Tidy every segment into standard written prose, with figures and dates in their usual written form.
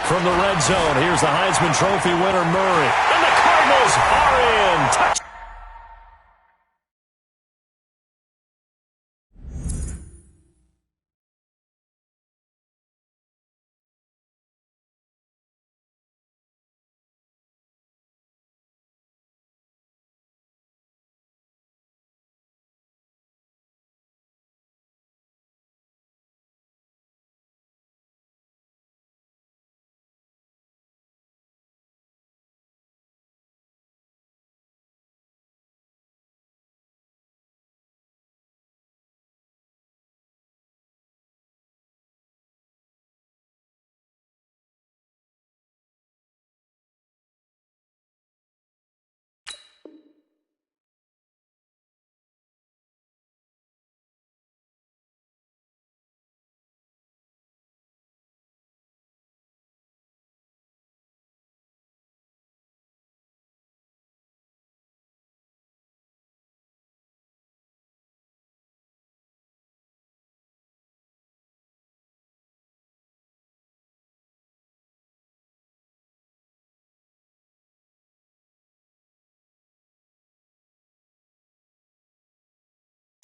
From the red zone, here's the Heisman Trophy winner, Murray. And the Cardinals are in.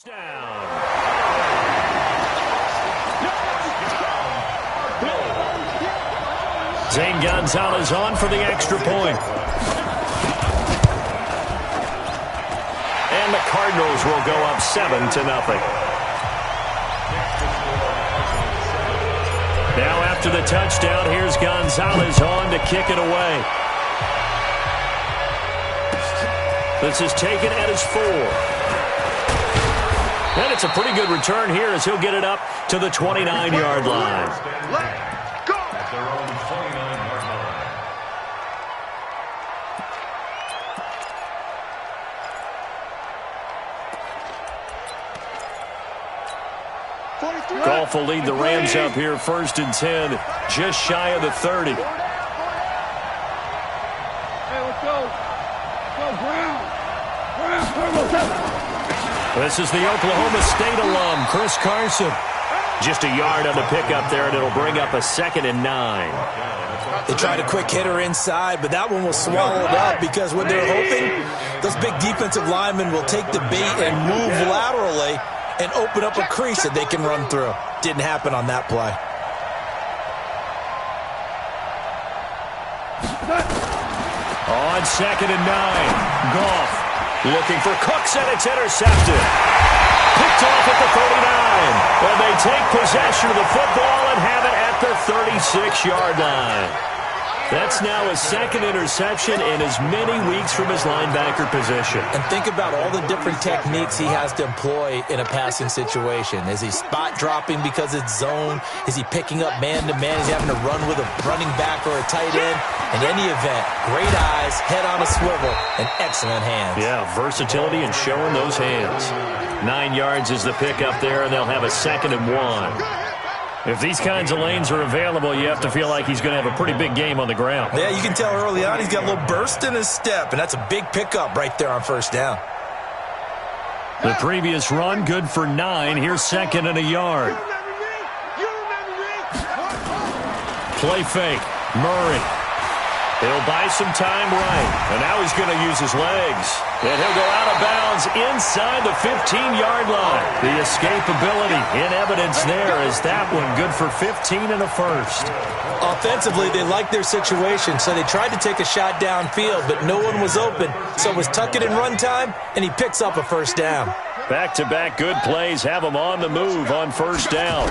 Touchdown. Zane Gonzalez on for the extra point. And the Cardinals will go up 7-0. Now after the touchdown, here's Gonzalez on to kick it away. This is taken at his 4. And it's a pretty good return here as he'll get it up to the 29-yard line. Let's go! At their own 29-yard line. Goff will lead the Rams up here 1st and 10, just shy of the 30. Hey, let's go. Go, Brown. This is the Oklahoma State alum, Chris Carson. Just a yard on the pickup there, and it'll bring up a 2nd and 9. They tried a quick hitter inside, but that one was swallowed up because what they're hoping, those big defensive linemen will take the bait and move laterally and open up a crease that they can run through. Didn't happen on that play. On 2nd and 9, Goff looking for Cooks, and it's intercepted. Picked off at the 39. Well, they take possession of the football and have it at the 36-yard line. That's now his 2nd interception in as many weeks from his linebacker position. And think about all the different techniques he has to employ in a passing situation. Is he spot dropping because it's zone? Is he picking up man-to-man? Is he having to run with a running back or a tight end? In any event, great eyes, head on a swivel, and excellent hands. Yeah, versatility and showing those hands. 9 yards is the pickup there, and they'll have a 2nd and 1. If these kinds of lanes are available, you have to feel like he's going to have a pretty big game on the ground. Yeah, you can tell early on he's got a little burst in his step, and that's a big pickup right there on 1st down. The previous run, good for 9. Here's 2nd and a yard. Play fake. Murray. He'll buy some time right. And now he's going to use his legs. And he'll go out of bounds inside the 15-yard line. The escapability in evidence there. Is that one good for 15 and a 1st? Offensively, they liked their situation, so they tried to take a shot downfield, but no one was open. So it was tuck it in run time, and he picks up a 1st down. Back-to-back good plays have him on the move on 1st down.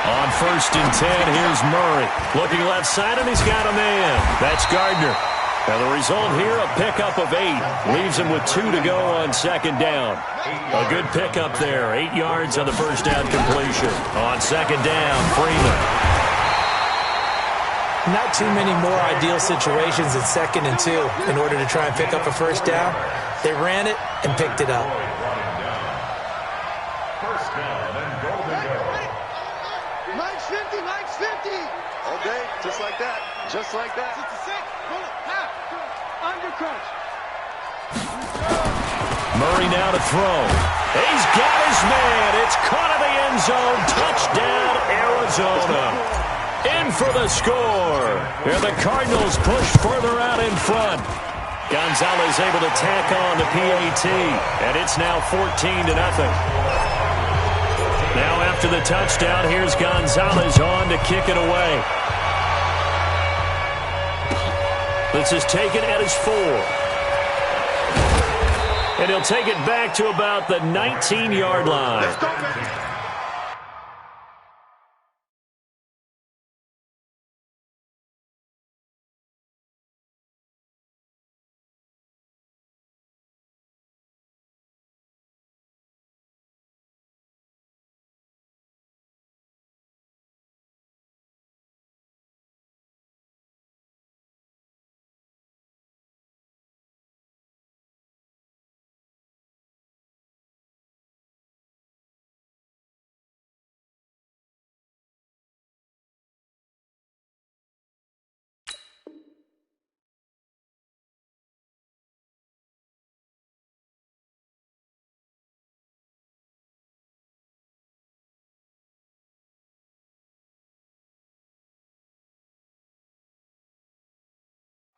On 1st and 10, here's Murray. Looking left side, and he's got a man. That's Gardner. Now the result here, a pickup of 8. Leaves him with 2 to go on 2nd down. A good pickup there. 8 yards on the 1st down completion. On 2nd down, Freeman. Not too many more ideal situations at 2nd and 2 in order to try and pick up a 1st down. They ran it and picked it up. Just like that. Just like that. 66. Pull it. Half. Under crunch. Murray now to throw. He's got his man. It's caught in the end zone. Touchdown, Arizona. In for the score. Here the Cardinals push further out in front. Gonzalez able to tack on the PAT, and it's now 14-0. Now after the touchdown, here's Gonzalez on to kick it away. This is taken at his 4. And he'll take it back to about the 19-yard line. Let's go, man.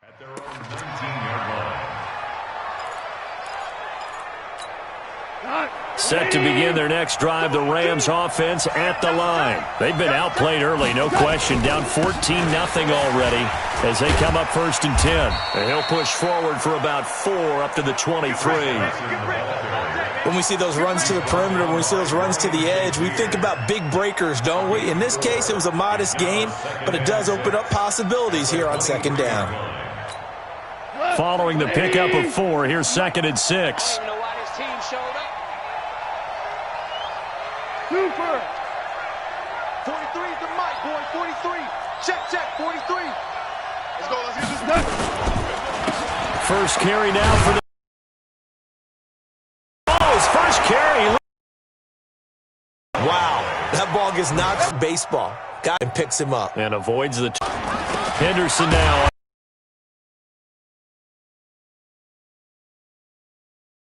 At their own 19-yard line. Set to begin their next drive, the Rams offense at the line. They've been outplayed early, no question, down 14-0 already as they come up 1st and 10. And he'll push forward for about 4 up to the 23. When we see those runs to the perimeter, when we see those runs to the edge, we think about big breakers, don't we? In this case, it was a modest gain, but it does open up possibilities here on 2nd down. Following the pickup of 4, here's 2nd and 6. Super. 43 is the mic, boy. 43. Check, 43. Let's go. Let's get this done. First carry now for the... Oh, his first carry. Wow, that ball gets knocked baseball. Guy picks him up. And avoids the... Henderson now.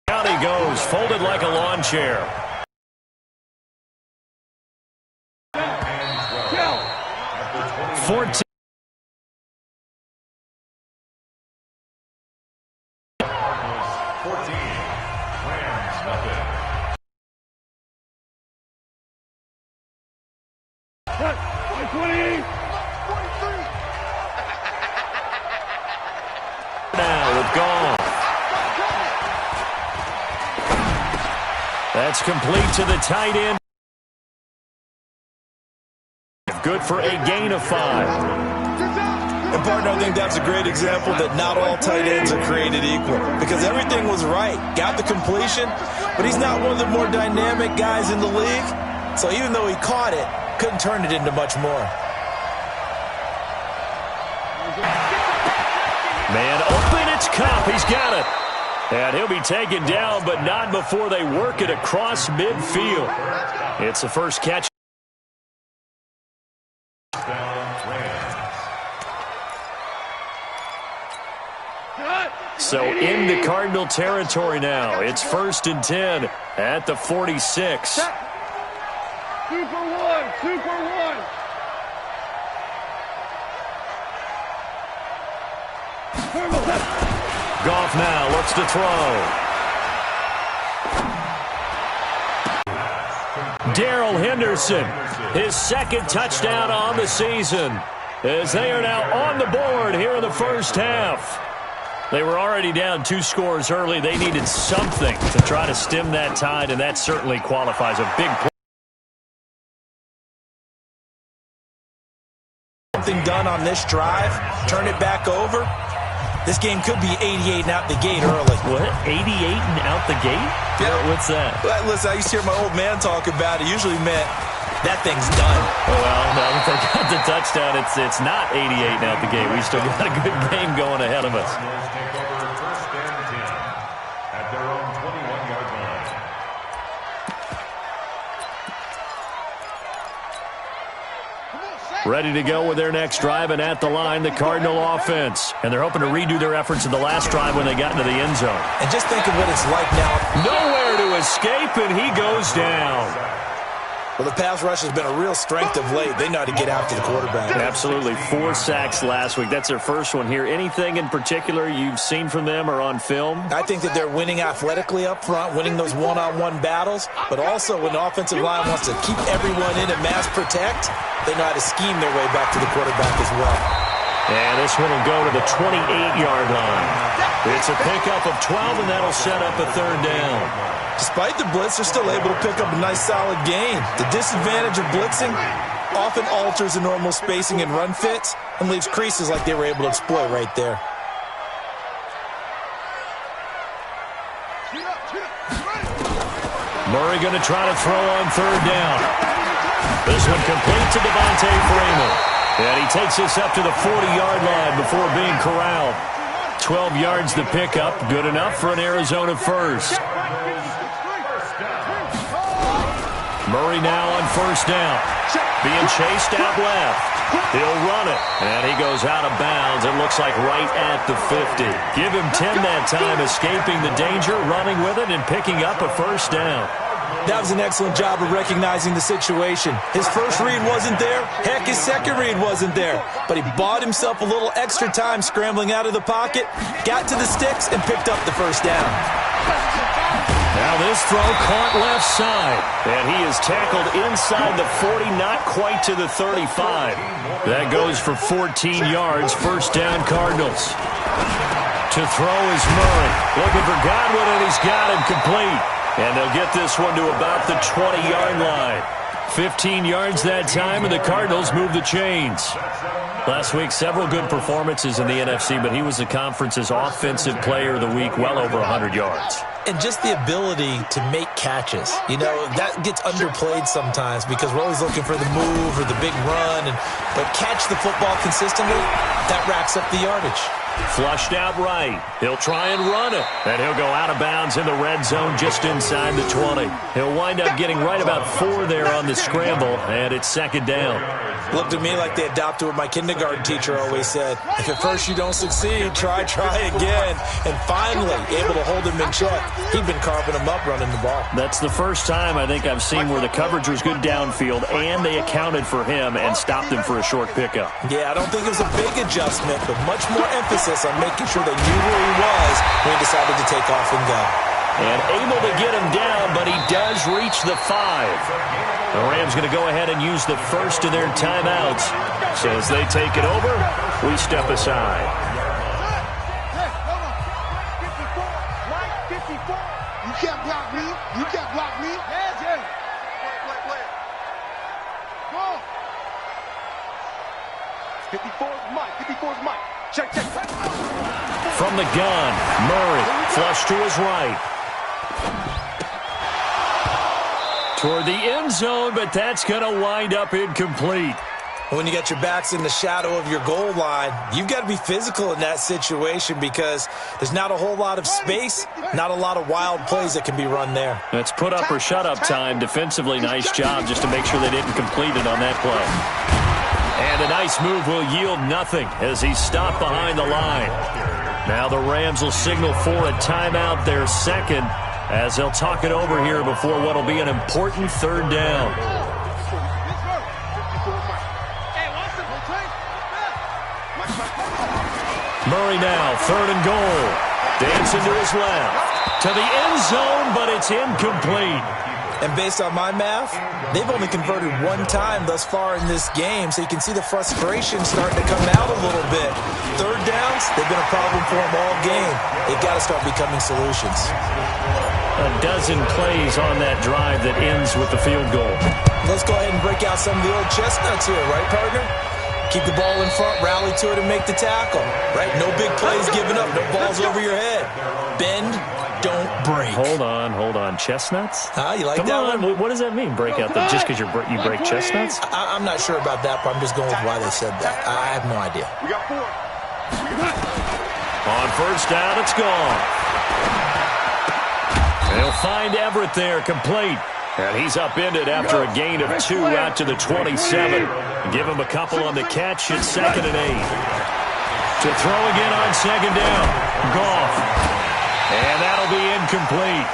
Out he goes, folded like a lawn chair. 14. Now with Gall. That's complete to the tight end. Good for a gain of 5. And, partner, I think that's a great example that not all tight ends are created equal because everything was right. Got the completion, but he's not one of the more dynamic guys in the league. So even though he caught it, couldn't turn it into much more. Man open, it's Cup. He's got it. And he'll be taken down, but not before they work it across midfield. It's the first catch. So into Cardinal territory now. It's 1st and 10 at the 46. Super 1, Super 1. Goff now looks to throw. Darrell Henderson, his 2nd touchdown on the season, as they are now on the board here in the first half. They were already down 2 scores early. They needed something to try to stem that tide, and that certainly qualifies a big play. Something done on this drive, turn it back over. This game could be 88 and out the gate early. What? 88 and out the gate? Yeah. What's that? Well, listen, I used to hear my old man talk about it. Usually meant that thing's done. Well, now that they got the touchdown, it's not 88 and out the gate. We still got a good game going ahead of us. Take over 1st and 10 at their own 21-yard line. Ready to go with their next drive, and at the line, the Cardinal offense. And they're hoping to redo their efforts in the last drive when they got into the end zone. And just think of what it's like now. Nowhere to escape, and he goes down. Well, the pass rush has been a real strength of late. They know how to get after the quarterback. Absolutely. 4 sacks last week. That's their first one here. Anything in particular you've seen from them or on film? I think that they're winning athletically up front, winning those one-on-one battles, but also when the offensive line wants to keep everyone in and mass protect, they know how to scheme their way back to the quarterback as well. And this one will go to the 28-yard line. It's a pickup of 12, and that'll set up a 3rd down. Despite the blitz, they're still able to pick up a nice, solid gain. The disadvantage of blitzing often alters the normal spacing and run fits and leaves creases like they were able to exploit right there. Murray going to try to throw on 3rd down. This one complete to Devontae Freeman. And he takes this up to the 40-yard line before being corralled. 12 yards the pickup. Good enough for an Arizona first. Murray now on 1st down. Being chased out left. He'll run it. And he goes out of bounds. It looks like right at the 50. Give him 10 that time, escaping the danger, running with it, and picking up a 1st down. That was an excellent job of recognizing the situation. His first read wasn't there. Heck, his second read wasn't there. But he bought himself a little extra time scrambling out of the pocket, got to the sticks, and picked up the 1st down. Now this throw caught left side. And he is tackled inside the 40, not quite to the 35. That goes for 14 yards. 1st down, Cardinals. To throw is Murray. Looking for Godwin, and he's got him complete. And they'll get this one to about the 20-yard line. 15 yards that time, and the Cardinals move the chains. Last week, several good performances in the NFC, but he was the conference's offensive player of the week, well over 100 yards. And just the ability to make catches. You know, that gets underplayed sometimes because we're always looking for the move or the big run. But catch the football consistently, that racks up the yardage. Flushed out right. He'll try and run it. And he'll go out of bounds in the red zone just inside the 20. He'll wind up getting right about 4 there on the scramble, and it's 2nd down. Looked at me like they adopted what my kindergarten teacher always said. If at first you don't succeed, try again. And finally, able to hold him in check. He'd been carving him up running the ball. That's the first time I think I've seen where the coverage was good downfield, and they accounted for him and stopped him for a short pickup. Yeah, I don't think it was a big adjustment, but much more emphasis on making sure they knew where he was when he decided to take off and go. And able to get him down, but he does reach the 5. The Rams going to go ahead and use the first of their timeouts. So as they take it over, we step aside. You can't block me. You can't block me. Play. Go on. 54's Mike. 54's Mike. Check. From the gun, Murray, flush to his right. Toward the end zone, but that's going to wind up incomplete. When you got your backs in the shadow of your goal line, you've got to be physical in that situation because there's not a whole lot of space, not a lot of wild plays that can be run there. That's put up or shut up time. Defensively, nice job just to make sure they didn't complete it on that play. And a nice move will yield nothing as he's stopped behind the line. Now the Rams will signal for a timeout, their second, as they'll talk it over here before what will be an important 3rd down. Murray now, 3rd and goal. Dancing to his left. To the end zone, but it's incomplete. And based on my math, they've only converted 1 time thus far in this game, so you can see the frustration starting to come out a little bit. 3rd downs, they've been a problem for them all game. They've got to start becoming solutions. A dozen plays on that drive that ends with the field goal. Let's go ahead and break out some of the old chestnuts here, right, partner? Keep the ball in front, rally to it, and make the tackle, right? No big plays given up, no balls over your head. Bend, don't break. Hold on. Chestnuts? You like Come that on. one? What does that mean, break out? Just because you break chestnuts? I'm not sure about that, but I'm just going with why they said that. I have no idea. We got 4. On 1st down, it's gone. They'll find Everett there, complete. And he's upended after a gain of 2 out to the 27. Give him a couple on the catch. It's 2nd and 8. To throw again on 2nd down. Goff. And that'll be incomplete.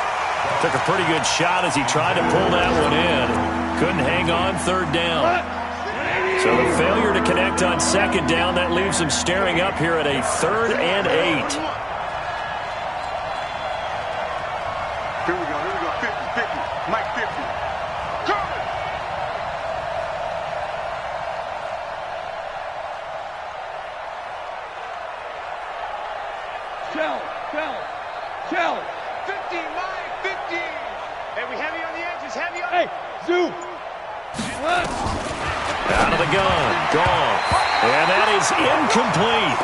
Took a pretty good shot as he tried to pull that one in. Couldn't hang on third down. So the failure to connect on second down, that leaves them staring up here at a 3rd and 8. Here we go. 50-50. Mike 50. Coming. Shell. 50, Mike 50. Hey, we heavy on the edges. Heavy on. Hey, zoom. Out of the gun. Gone. And that is incomplete.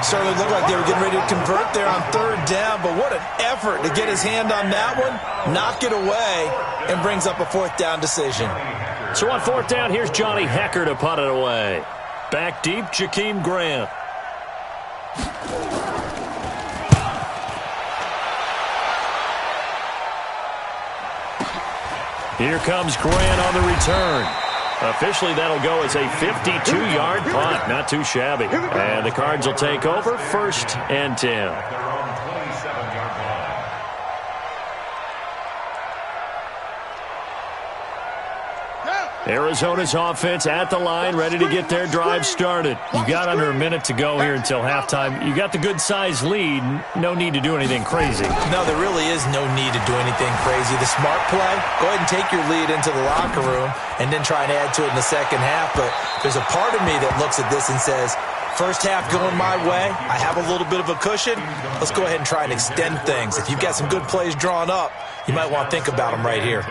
Certainly looked like they were getting ready to convert there on 3rd down, but what an effort to get his hand on that one, knock it away, and brings up a 4th down decision. So on 4th down, here's Johnny Hecker to punt it away. Back deep, Jakeem Grant. Here comes Grant on the return. Officially, that'll go as a 52-yard punt. Not too shabby. And the Cards will take over 1st and 10. Arizona's offense at the line, ready to get their drive started. You've got under a minute to go here until halftime. You got the good-sized lead. No need to do anything crazy. No, there really is no need to do anything crazy. The smart play, go ahead and take your lead into the locker room and then try and add to it in the second half. But there's a part of me that looks at this and says, first half going my way, I have a little bit of a cushion. Let's go ahead and try and extend things. If you've got some good plays drawn up, you might want to think about them right here.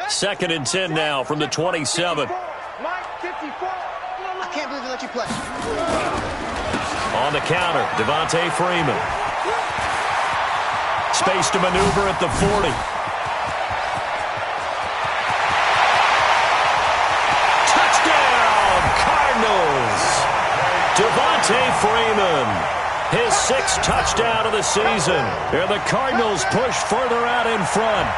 Second and 10 now from the 27. Mike 54. I can't believe they let you play. On the counter, Devontae Freeman. Space to maneuver at the 40. Touchdown, Cardinals! Devontae Freeman, his 6th touchdown of the season. And the Cardinals push further out in front.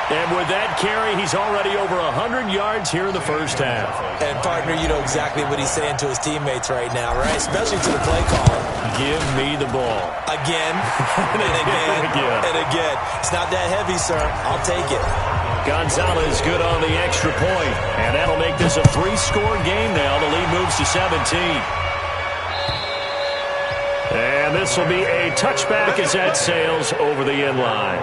And with that carry, he's already over 100 yards here in the first half. And, partner, you know exactly what he's saying to his teammates right now, right? Especially to the play caller. Give me the ball. Again, and again, and again. It's not that heavy, sir. I'll take it. Gonzalez good on the extra point. And that'll make this a 3-score game now. The lead moves to 17. And this will be a touchback as that sails over the end line.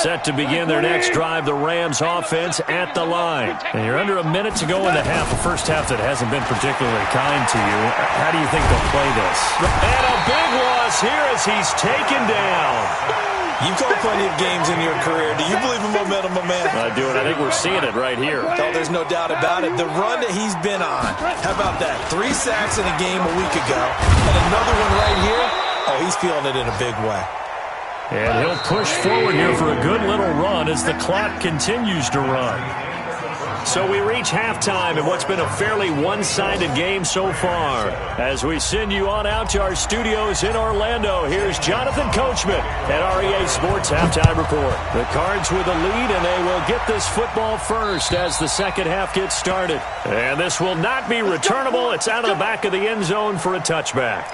Set to begin their next drive, the Rams offense at the line. And you're under a minute to go in the half, a first half that hasn't been particularly kind to you. How do you think they'll play this? And a big loss here as he's taken down. You've called plenty of games in your career. Do you believe in momentum, my man? I do, and I think we're seeing it right here. Oh, there's no doubt about it. The run that he's been on. How about that? 3 sacks in a game a week ago. And another one right here. Oh, he's feeling it in a big way. And he'll push forward here for a good little run as the clock continues to run. So we reach halftime in what's been a fairly one-sided game so far. As we send you on out to our studios in Orlando, here's Jonathan Coachman at REA Sports Halftime Report. The Cards with a lead, and they will get this football first as the second half gets started. And this will not be returnable. It's out of the back of the end zone for a touchback.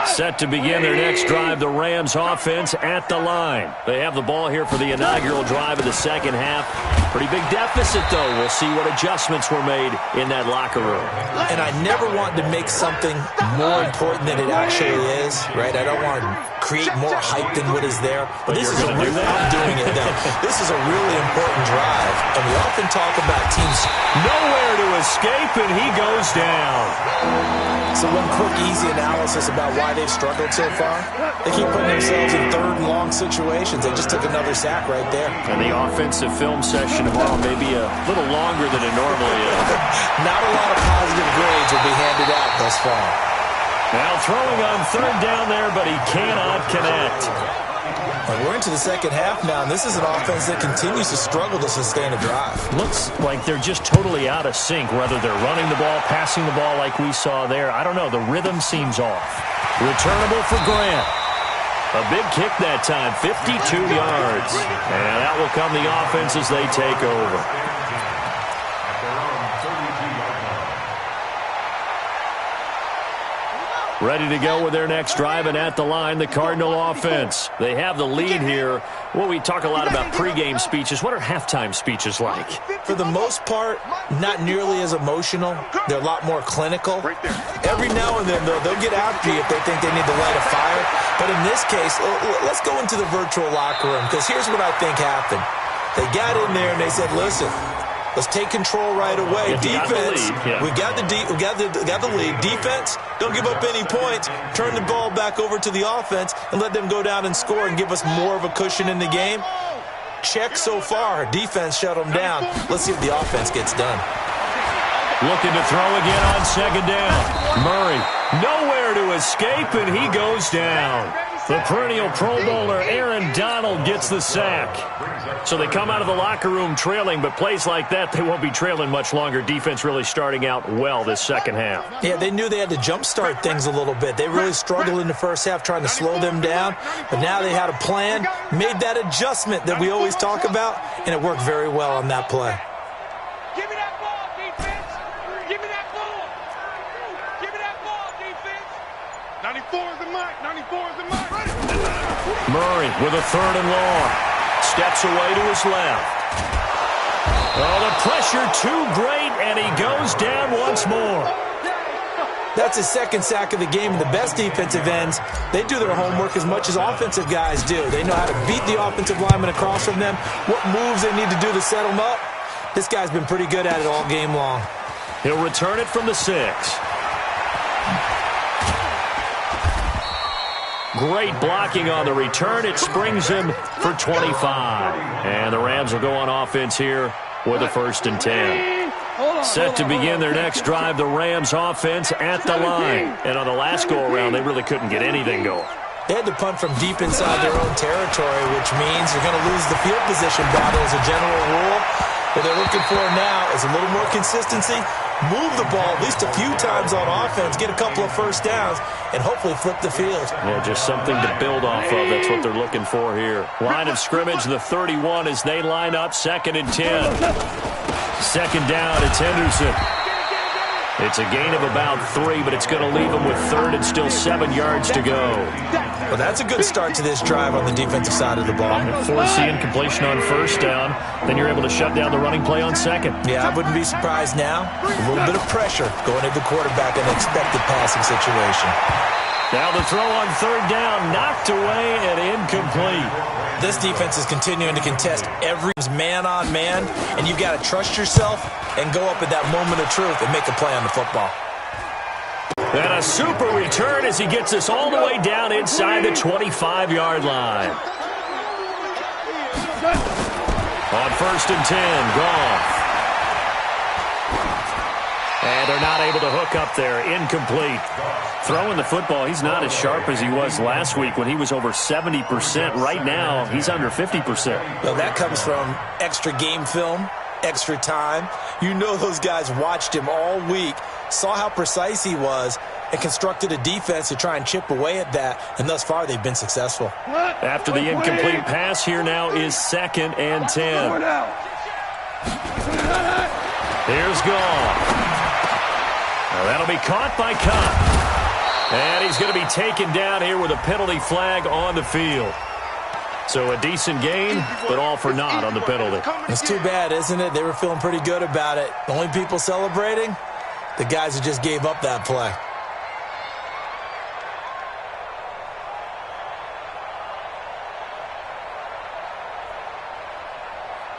Set to begin their next drive, the Rams offense at the line. They have the ball here for the inaugural drive of the second half. Pretty big deficit, though. We'll see what adjustments were made in that locker room. And I never want to make something more important than it actually is, right? I don't want to create more hype than what is there. But this is I'm doing it, though. This is a really important drive. And we often talk about teams nowhere to escape, and he goes down. So one quick, easy analysis about why they've struggled so far. They keep putting themselves in third and long situations. They just took another sack right there. And the offensive film session tomorrow may be a little longer than it normally is. Not a lot of positive grades will be handed out thus far. Now throwing on third down there, but he cannot connect. Well, we're into the second half now, and this is an offense that continues to struggle to sustain a drive. Looks like they're just totally out of sync, whether they're running the ball, passing the ball like we saw there. I don't know. The rhythm seems off. Returnable for Grant. A big kick that time, 52 yards. And out will come the offense as they take over. Ready to go with their next drive, and at the line, the Cardinal offense. They have the lead here. Well, we talk a lot about pregame speeches. What are halftime speeches like? For the most part, not nearly as emotional. They're a lot more clinical. Every now and then, though, they'll get after you if they think they need to light a fire. But in this case, let's go into the virtual locker room, because here's what I think happened. They got in there and they said, listen, let's take control right away. Defense, we got the lead. Defense, don't give up any points. Turn the ball back over to the offense and let them go down and score and give us more of a cushion in the game. Check so far. Defense shut them down. Let's see if the offense gets done. Looking to throw again on second down. Murray, nowhere to escape, and he goes down. The perennial Pro Bowler Aaron Donald gets the sack. So they come out of the locker room trailing, but plays like that, they won't be trailing much longer. Defense really starting out well this second half. Yeah, they knew they had to jumpstart things a little bit. They really struggled in the first half trying to slow them down, but now they had a plan, made that adjustment that we always talk about, and it worked very well on that play. Give me that ball, defense. Give me that ball. Give me that ball, defense. 94 is the mark. 94 is the mark. Murray with a third and long. Steps away to his left. Oh, the pressure too great, and he goes down once more. That's his second sack of the game, and the best defensive ends, they do their homework as much as offensive guys do. They know how to beat the offensive lineman across from them, what moves they need to do to set them up. This guy's been pretty good at it all game long. He'll return it from the 6. Great blocking on the return. It springs him for 25. And the Rams will go on offense here with a 1st and 10. Set to begin their next drive, the Rams offense at the line. And on the last go-around, they really couldn't get anything going. They had to punt from deep inside their own territory, which means you're going to lose the field position battle as a general rule. What they're looking for now is a little more consistency, move the ball at least a few times on offense, get a couple of first downs, and hopefully flip the field. Yeah, just something to build off of. That's what they're looking for here. Line of scrimmage, the 31 as they line up, 2nd and 10. Second down, it's Henderson. It's a gain of about 3, but it's going to leave them with 3rd and still 7 yards to go. Well, that's a good start to this drive on the defensive side of the ball. Force the incompletion on 1st down. Then you're able to shut down the running play on 2nd. Yeah, I wouldn't be surprised now. A little bit of pressure going at the quarterback in an expected passing situation. Now the throw on 3rd down, knocked away and incomplete. This defense is continuing to contest every man-on-man, and you've got to trust yourself and go up at that moment of truth and make a play on the football. And a super return as he gets us all the way down inside the 25-yard line. On 1st and 10, Goff. And they're not able to hook up there. Incomplete. Throwing the football, he's not as sharp as he was last week when he was over 70%. Right now, he's under 50%. Well, that comes from extra game film, extra time. You know those guys watched him all week, saw how precise he was, and constructed a defense to try and chip away at that, and thus far they've been successful. After the incomplete pass, here now is 2nd and 10. Here's Goff. Now that'll be caught by Cup. And he's going to be taken down here with a penalty flag on the field. So a decent gain, but all for naught on the penalty. It's too bad, isn't it? They were feeling pretty good about it. The only people celebrating, the guys who just gave up that play.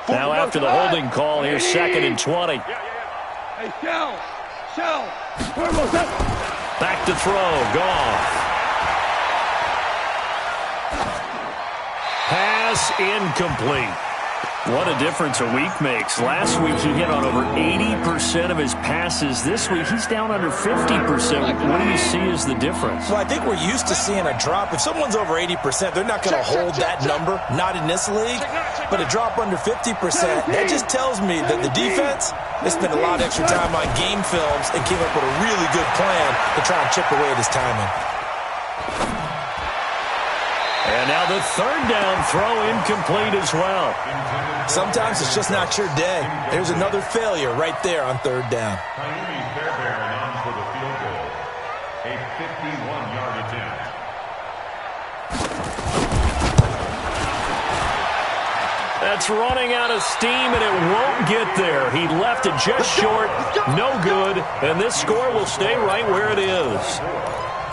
Now after the holding call, here's 2nd and 20. Hey, Shell, where was that? Back to throw, Goff. Pass incomplete. What a difference a week makes. Last week he hit on over 80% of his passes. This week he's down under 50%. What do you see as the difference? Well, I think we're used to seeing a drop. If someone's over 80%, they're not going to hold that number, not in this league. But a drop under 50%, that just tells me that the defense, they spent a lot of extra time on game films and came up with a really good plan to try and chip away at his timing. And now the third down throw incomplete as well. Sometimes it's just not your day. There's another failure right there on third down. Fairbairn on for the field goal. A 51-yard attempt. That's running out of steam, and it won't get there. He left it just short, no good, and this score will stay right where it is.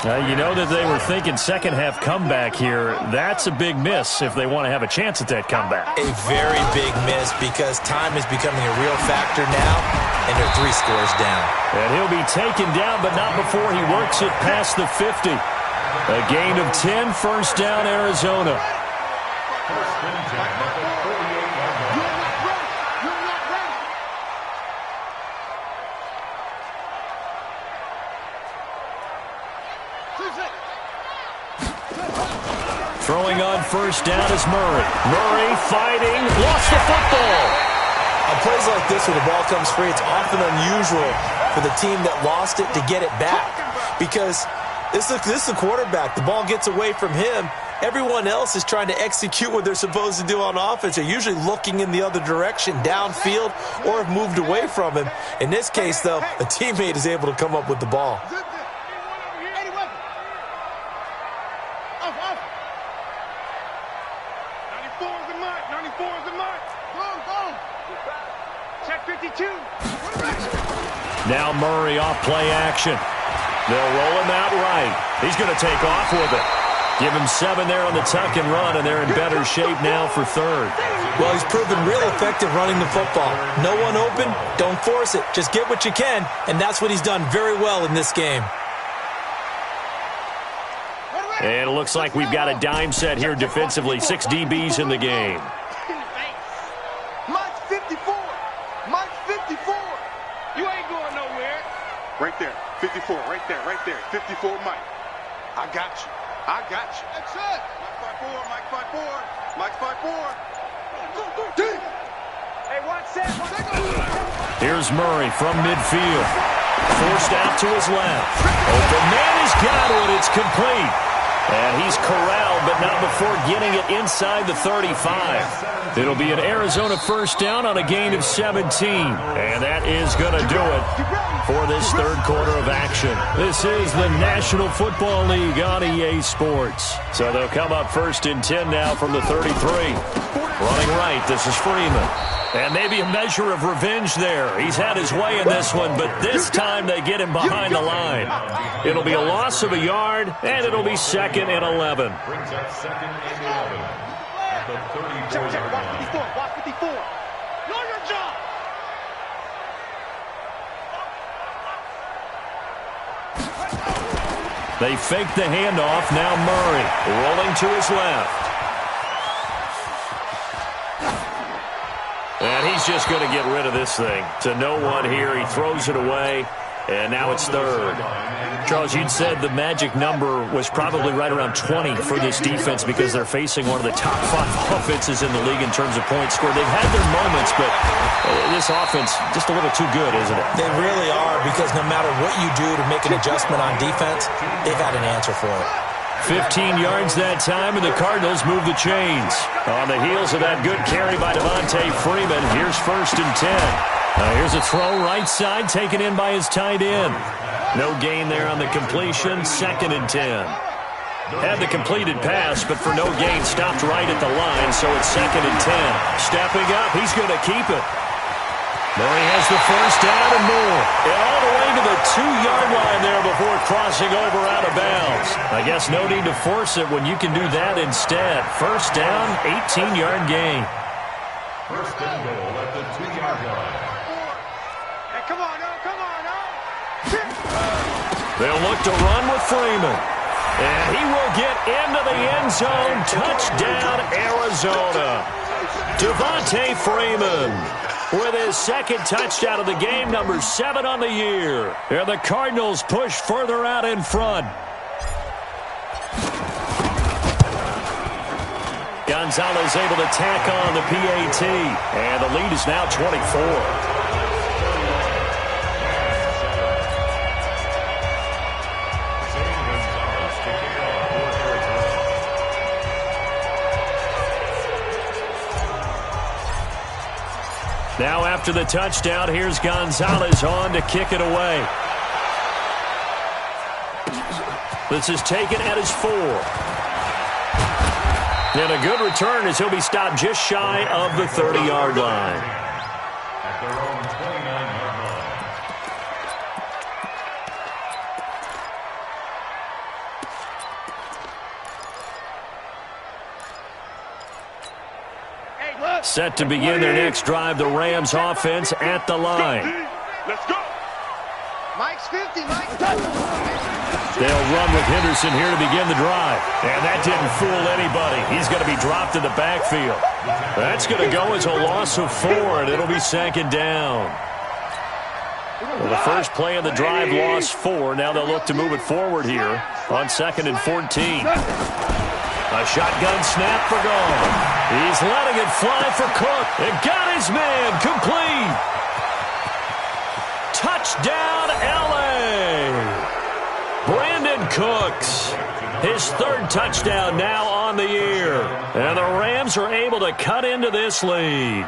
You know that they were thinking second-half comeback here. That's a big miss if they want to have a chance at that comeback. A very big miss because time is becoming a real factor now, and they're 3 scores down. And he'll be taken down, but not before he works it past the 50. A gain of 10, first down, Arizona. First and 10 at the 48-yard line. Throwing on first down is Murray. Murray fighting, lost the football. On plays like this where the ball comes free, it's often unusual for the team that lost it to get it back because this is the quarterback. The ball gets away from him. Everyone else is trying to execute what they're supposed to do on offense. They're usually looking in the other direction, downfield, or have moved away from him. In this case, though, a teammate is able to come up with the ball. Now Murray off play action. They'll roll him out right. He's going to take off with it. Give him 7 there on the tuck and run, and they're in better shape now for third. Well, he's proven real effective running the football. No one open, don't force it. Just get what you can, and that's what he's done very well in this game. And it looks like we've got a dime set here defensively. 6 DBs in the game. Mike's 54. Mike's 54. You ain't going nowhere. Right there. 54. Right there. Right there. 54 Mike. I got you. I got you. That's it. Mike 5-4. Mike 5-4. Mike 5-4. Go, deep. Hey, watch that. Here's Murray from midfield. Forced out to his left. Open man has got it. It's complete. And he's corralled, but not before getting it inside the 35. It'll be an Arizona first down on a gain of 17. And that is going to do it for this third quarter of action. This is the National Football League on EA Sports. So they'll come up first and 10 now from the 33. Running right, this is Freeman. And maybe a measure of revenge there. He's had his way in this one, but this time they get him behind the line. It'll be a loss of a yard, and it'll be second and 11. Brings up second and 11 at the 34-yard line. Watch 54. Know your job. They fake the handoff. Now Murray rolling to his left. And he's just going to get rid of this thing. To no one here. He throws it away. And now it's third. Charles, you'd said the magic number was probably right around 20 for this defense because they're facing one of the top 5 offenses in the league in terms of points scored. They've had their moments, but this offense just a little too good, isn't it? They really are because no matter what you do to make an adjustment on defense, they've got an answer for it. 15 yards that time, and the Cardinals move the chains. On the heels of that good carry by Devontae Freeman, here's first and 10. Here's a throw right side, taken in by his tight end. No gain there on the completion, second and 10. Had the completed pass, but for no gain, stopped right at the line, so it's second and 10. Stepping up, he's going to keep it. Murray has the first down and more. And all the way to the 2-yard line there before crossing over out of bounds. I guess no need to force it when you can do that instead. First down, 18-yard gain. First and goal at the 2-yard line. Hey, come on, no, come on, no. They'll look to run with Freeman. And he will get into the end zone. Touchdown, Arizona. Devontae Freeman with his second touchdown of the game, number 7 on the year. And the Cardinals push further out in front. Gonzalez able to tack on the PAT. And the lead is now 24. Now after the touchdown, here's Gonzalez on to kick it away. This is taken at his 4. And a good return as he'll be stopped just shy of the 30-yard line. At their own 29-yard line. Set to begin their next drive, the Rams offense at the line. Let's go. Mike's 50, Mike. They'll run with Henderson here to begin the drive. And that didn't fool anybody. He's going to be dropped in the backfield. That's going to go as a loss of 4, and it'll be 2nd down. Well, the first play of the drive lost 4. Now they'll look to move it forward here on 2nd and 14. A shotgun snap for Gone. He's letting it fly for Cook. It got his man complete. Touchdown, L.A. Brandon Cooks, his 3rd touchdown now on the year. And the Rams are able to cut into this lead.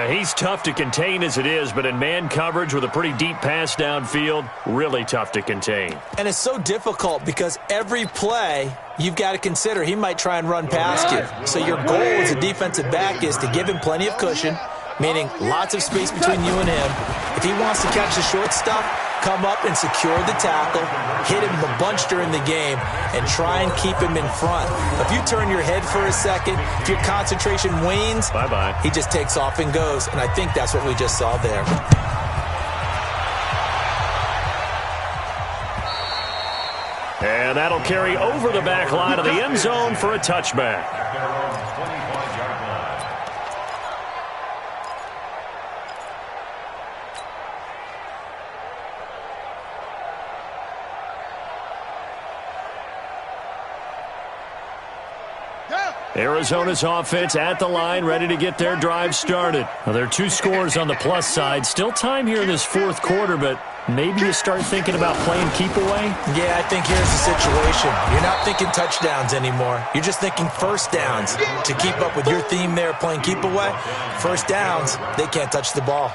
He's tough to contain as it is, but in man coverage with a pretty deep pass downfield, really tough to contain. And it's so difficult because every play you've got to consider he might try and run past you. So your goal as a defensive back is to give him plenty of cushion, meaning lots of space between you and him. If he wants to catch the short stuff, come up and secure the tackle, hit him a bunch during the game, and try and keep him in front. If you turn your head for a second, if your concentration wanes, bye-bye. He just takes off and goes, and I think that's what we just saw there. And that'll carry over the back line of the end zone for a touchback. Arizona's offense at the line, ready to get their drive started. Well, there are 2 scores on the plus side. Still time here in this 4th quarter, but maybe you start thinking about playing keep away? Yeah, I think here's the situation. You're not thinking touchdowns anymore. You're just thinking first downs. To keep up with your theme there, playing keep away, first downs, they can't touch the ball.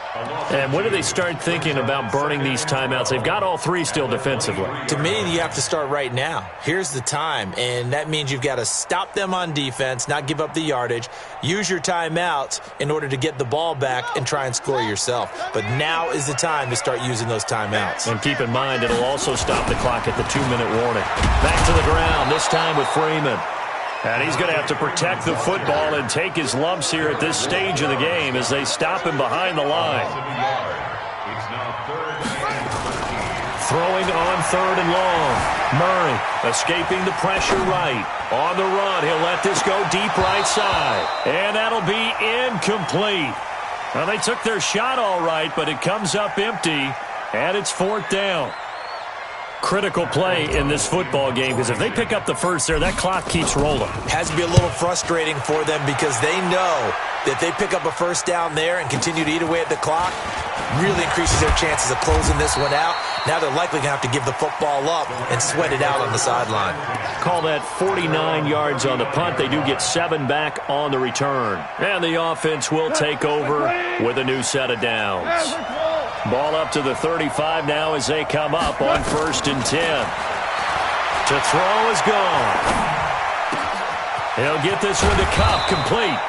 And when do they start thinking about burning these timeouts? They've got all 3 still defensively. To me, you have to start right now. Here's the time, and that means you've got to stop them on defense, not give up the yardage, use your timeouts in order to get the ball back and try and score yourself. But now is the time to start using those timeouts. And keep in mind, it'll also stop the clock at the 2-minute warning. Back to the ground, this time with Freeman. And he's going to have to protect the football and take his lumps here at this stage of the game as they stop him behind the line. Throwing on 3rd and long. Murray escaping the pressure right. On the run, he'll let this go deep right side. And that'll be incomplete. Well, they took their shot all right, but it comes up empty, and it's 4th down. Critical play in this football game because if they pick up the first there, that clock keeps rolling. Has to be a little frustrating for them because they know that they pick up a first down there and continue to eat away at the clock, really increases their chances of closing this one out. Now they're likely going to have to give the football up and sweat it out on the sideline. Call that 49 yards on the punt. They do get 7 back on the return. And the offense will take over with a new set of downs. Ball up to the 35 now as they come up on 1st and 10. To throw is gone. He'll get this one to Cup, complete.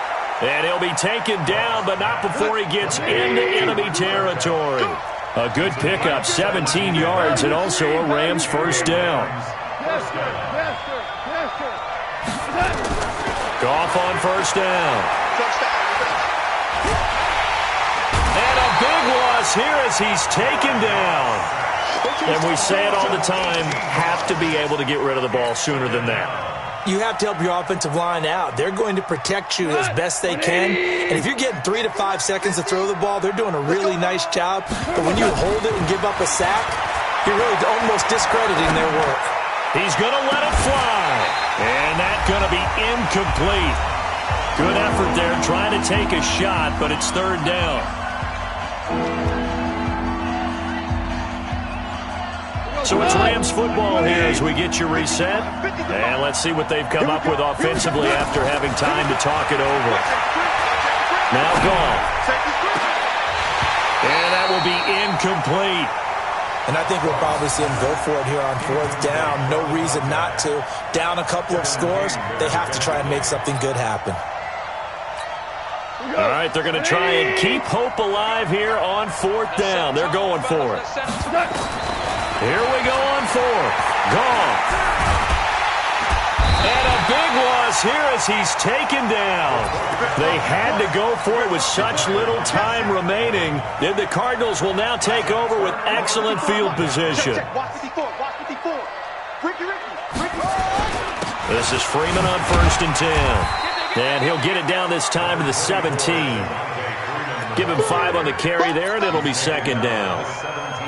And he'll be taken down, but not before he gets into enemy territory. A good pickup, 17 yards, and also a Rams first down. Goff on first down. And a big loss here as he's taken down. And we say it all the time, have to be able to get rid of the ball sooner than that. You have to help your offensive line out. They're going to protect you as best they can. And if you're getting 3 to 5 seconds to throw the ball, they're doing a really nice job. But when you hold it and give up a sack, you're really almost discrediting their work. He's going to let it fly. And that's going to be incomplete. Good effort there trying to take a shot, but it's 3rd down. So it's Rams football here as we get you reset. And let's see what they've come up with offensively after having time to talk it over. Now Goff. to be incomplete. And I think we'll probably see him go for it here on fourth down. No reason not to. Down a couple of scores, they have to try and make something good happen. All right, they're going to try and keep hope alive here on fourth down. They're going for it. Here we go on fourth. Gone. And a big loss here as he's taken down. They had to go for it with such little time remaining. And the Cardinals will now take over with excellent field position. This is Freeman on 1st and 10. And he'll get it down this time to the 17. Give him 5 on the carry there, and it'll be 2nd down.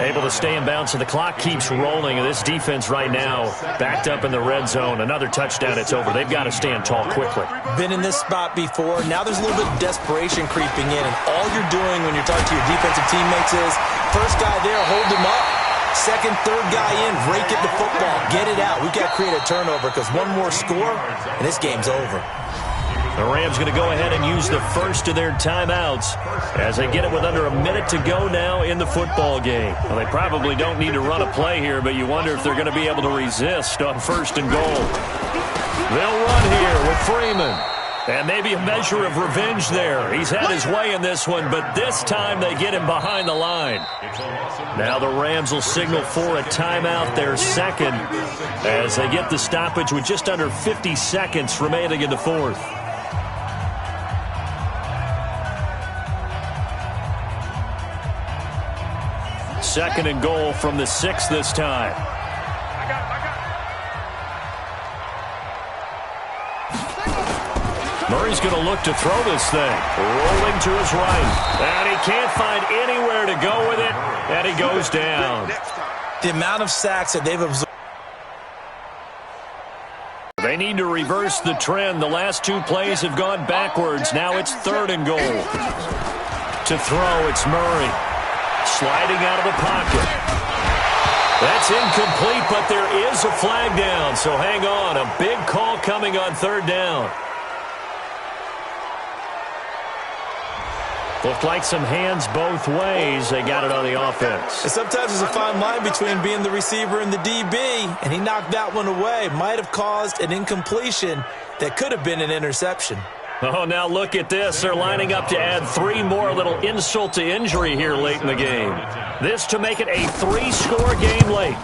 Able to stay in bounds, so the clock keeps rolling. And this defense right now backed up in the red zone. Another touchdown, it's over. They've got to stand tall quickly. Been in this spot before. Now there's a little bit of desperation creeping in. And all you're doing when you're talking to your defensive teammates is, first guy there, hold him up. Second, third guy in, rake it the football. Get it out. We've got to create a turnover because one more score, and this game's over. The Rams going to go ahead and use the first of their timeouts as they get it with under a minute to go now in the football game. Well, they probably don't need to run a play here, but you wonder if they're going to be able to resist on 1st and goal. They'll run here with Freeman. And maybe a measure of revenge there. He's had his way in this one, but this time they get him behind the line. Now the Rams will signal for a timeout, their second, as they get the stoppage with just under 50 seconds remaining in the fourth. Second and goal from the 6 this time. Murray's going to look to throw this thing. Rolling to his right. And he can't find anywhere to go with it. And he goes down. The amount of sacks that they've absorbed. They need to reverse the trend. The last 2 plays have gone backwards. Now it's 3rd and goal. To throw, it's Murray. Sliding out of the pocket. That's incomplete, but there is a flag down. So hang on. A big call coming on 3rd down. Looked like some hands both ways. They got it on the offense. And sometimes there's a fine line between being the receiver and the DB, and he knocked that one away. Might have caused an incompletion that could have been an interception. Oh, now look at this. They're lining up to add 3 more, little insult to injury here late in the game. This to make it a 3-score game late.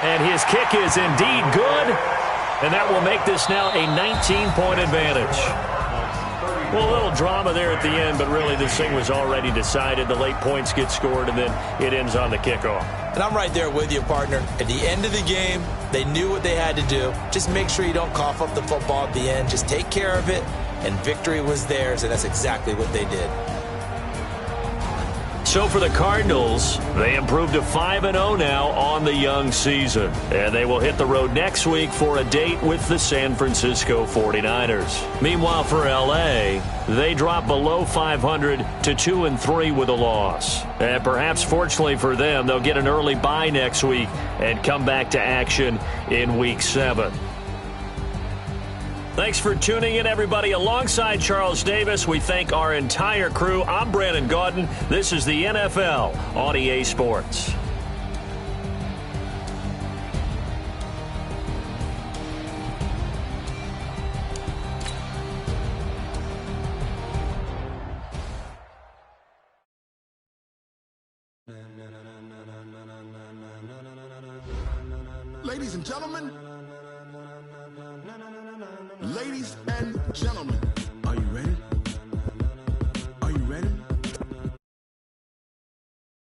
And his kick is indeed good, and that will make this now a 19-point advantage. Well, a little drama there at the end, but really this thing was already decided. The late points get scored, and then it ends on the kickoff. And I'm right there with you, partner. At the end of the game, they knew what they had to do. Just make sure you don't cough up the football at the end. Just take care of it, and victory was theirs, and that's exactly what they did. So for the Cardinals, they improved to 5-0 now on the young season. And they will hit the road next week for a date with the San Francisco 49ers. Meanwhile, for L.A., they drop below 500 to 2-3 with a loss. And perhaps fortunately for them, they'll get an early bye next week and come back to action in Week 7. Thanks for tuning in, everybody. Alongside Charles Davis, we thank our entire crew. I'm Brandon Gaudin. This is the NFL on EA Sports. Ladies and gentlemen. Ladies and gentlemen.